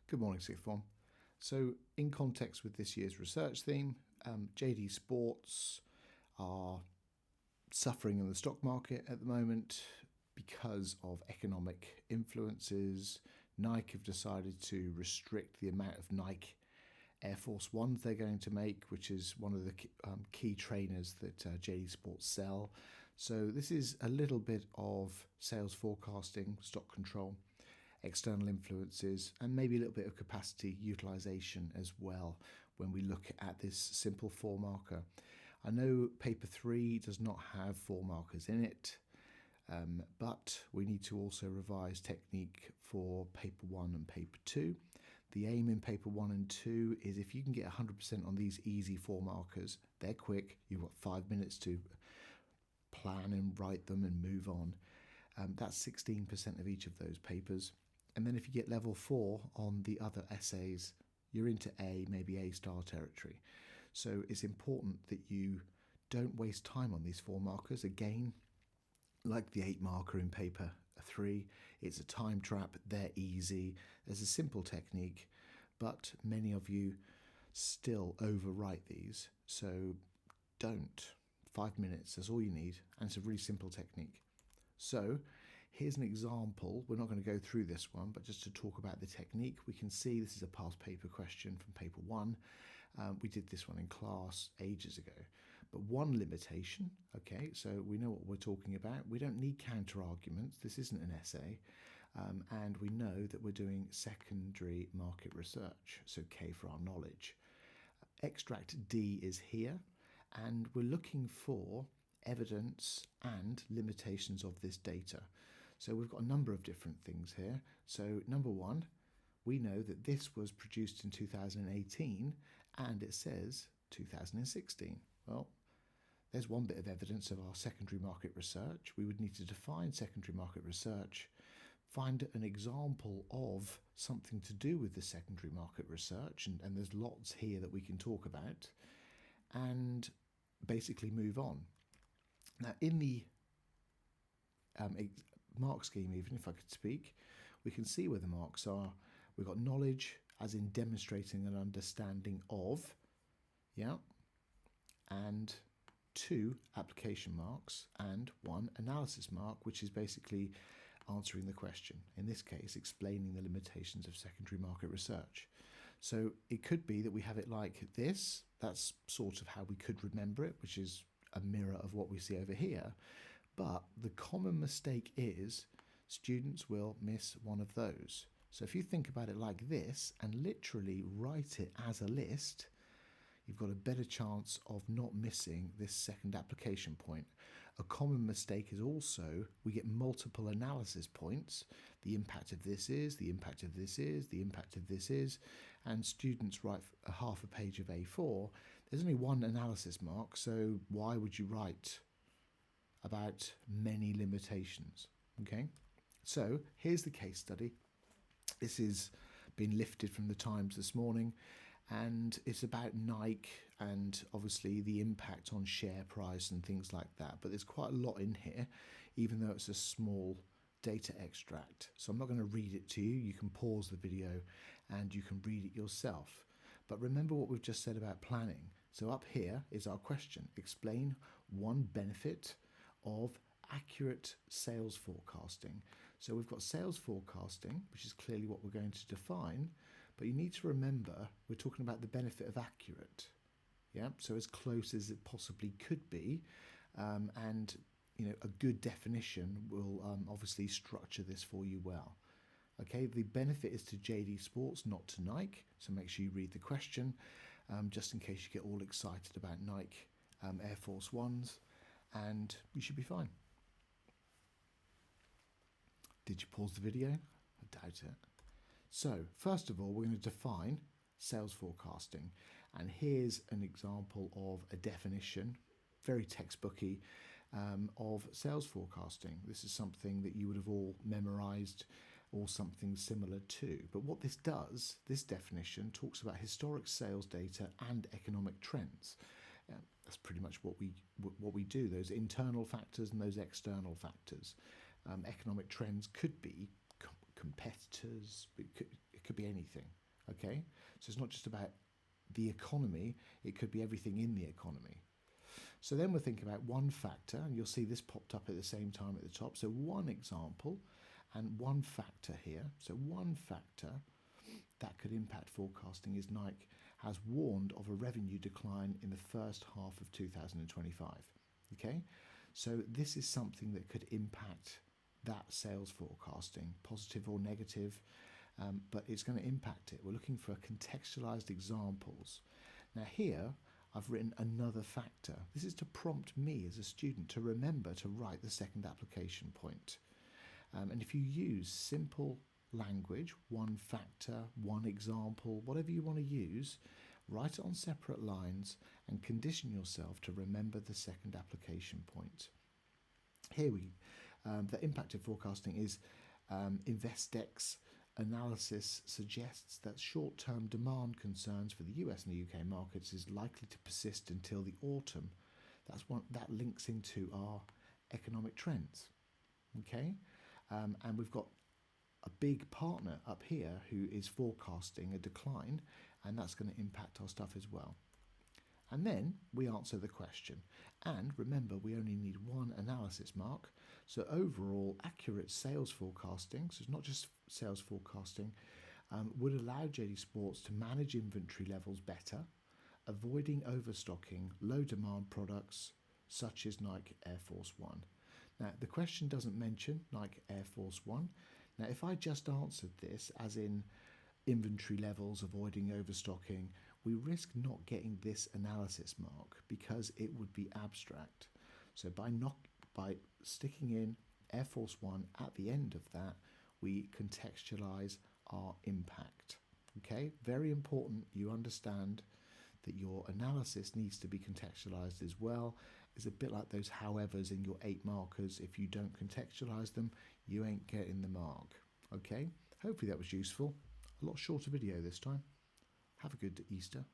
Good morning, Sixth Form. So, in context with this year's research theme, JD Sports are suffering in the stock market at the moment because of economic influences. Nike have decided to restrict the amount of Nike Air Force Ones they're going to make, which is one of the key trainers that JD Sports sell. So this is a little bit of sales forecasting, stock control, external influences, and maybe a little bit of capacity utilization as well when we look at this simple 4 marker. I know paper 3 does not have 4 markers in it, but we need to also revise technique for paper 1 and paper 2. The aim in paper 1 and 2 is if you can get 100% on these easy 4 markers, they're quick, you've got 5 minutes to plan and write them and move on. That's 16% of each of those papers. And then if you get level 4 on the other essays, you're into A, maybe A star territory. So it's important that you don't waste time on these 4 markers. Again, like the 8 marker in paper 3, it's a time trap, they're easy. There's a simple technique, but many of you still overwrite these. So don't. 5 minutes, that's all you need. And it's a really simple technique. So here's an example. We're not going to go through this one, but just to talk about the technique, we can see this is a past paper question from paper 1. We did this one in class ages ago. But one limitation, okay, so we know what we're talking about. We don't need counter arguments. This isn't an essay. And we know that we're doing secondary market research, so K for our knowledge. Extract D is here, and we're looking for evidence and limitations of this data. So we've got a number of different things here. So number 1, we know that this was produced in 2018 and it says 2016. Well, there's one bit of evidence of our secondary market research. We would need to define secondary market research, find an example of something to do with the secondary market research, and there's lots here that we can talk about, and basically move on. Now, in the mark scheme, even if I could speak, we can see where the marks are. We've got knowledge, as in demonstrating an understanding of, and 2 application marks, and 1 analysis mark, which is basically answering the question. In this case, explaining the limitations of secondary market research. So it could be that we have it like this. That's sort of how we could remember it, which is a mirror of what we see over here. But the common mistake is students will miss one of those. So if you think about it like this and literally write it as a list, you've got a better chance of not missing this second application point. A common mistake is also we get multiple analysis points. The impact of this is, the impact of this is, the impact of this is, and students write a half a page of A4. There's only 1 analysis mark, so why would you write about many limitations? Okay, so here's the case study. This has been lifted from the Times this morning, and it's about Nike and obviously the impact on share price and things like that. But there's quite a lot in here, even though it's a small data extract. So I'm not going to read it to you. You can pause the video and you can read it yourself. But remember what we've just said about planning. So up here is our question. Explain one benefit of accurate sales forecasting. So we've got sales forecasting, which is clearly what we're going to define, but you need to remember we're talking about the benefit of accurate. So as close as it possibly could be, and a good definition will obviously structure this for you well. Okay, the benefit is to JD Sports, not to Nike, so make sure you read the question, just in case you get all excited about Nike Air Force Ones, and you should be fine. Did you pause the video? I doubt it. So, first of all, we're going to define sales forecasting. And here's an example of a definition, very textbooky, of sales forecasting. This is something that you would have all memorized or something similar to. But what this does, this definition talks about historic sales data and economic trends. That's pretty much what we do, those internal factors and those external factors. Economic trends could be competitors, it could be anything. Okay, so it's not just about the economy, it could be everything in the economy. So then we're thinking about one factor, and you'll see this popped up at the same time at the top. So one example and one factor here. So one factor that could impact forecasting is Nike has warned of a revenue decline in the first half of 2025. Okay, so this is something that could impact that sales forecasting, positive or negative, but it's going to impact it. We're looking for contextualized examples. Now here, I've written another factor. This is to prompt me as a student to remember to write the second application point. And if you use simple language, one factor, one example, whatever you want to use, write it on separate lines and condition yourself to remember the second application point. Here the impact of forecasting is Edexcel analysis suggests that short-term demand concerns for the US and the UK markets is likely to persist until the autumn. That links into our economic trends. Okay, and we've got a big partner up here who is forecasting a decline, and that's going to impact our stuff as well. And then we answer the question. And remember, we only need one analysis mark. So overall, accurate sales forecasting, so it's not just sales forecasting, would allow JD Sports to manage inventory levels better, avoiding overstocking low demand products such as Nike Air Force One. Now, the question doesn't mention Nike Air Force One. Now, if I just answered this as in inventory levels, avoiding overstocking, we risk not getting this analysis mark because it would be abstract. So by sticking in Air Force One at the end of that, we contextualize our impact. Okay, very important you understand that your analysis needs to be contextualized as well. It's a bit like those howevers in your 8 markers. If you don't contextualize them, you ain't getting the mark. Okay, hopefully that was useful. A lot shorter video this time. Have a good Easter.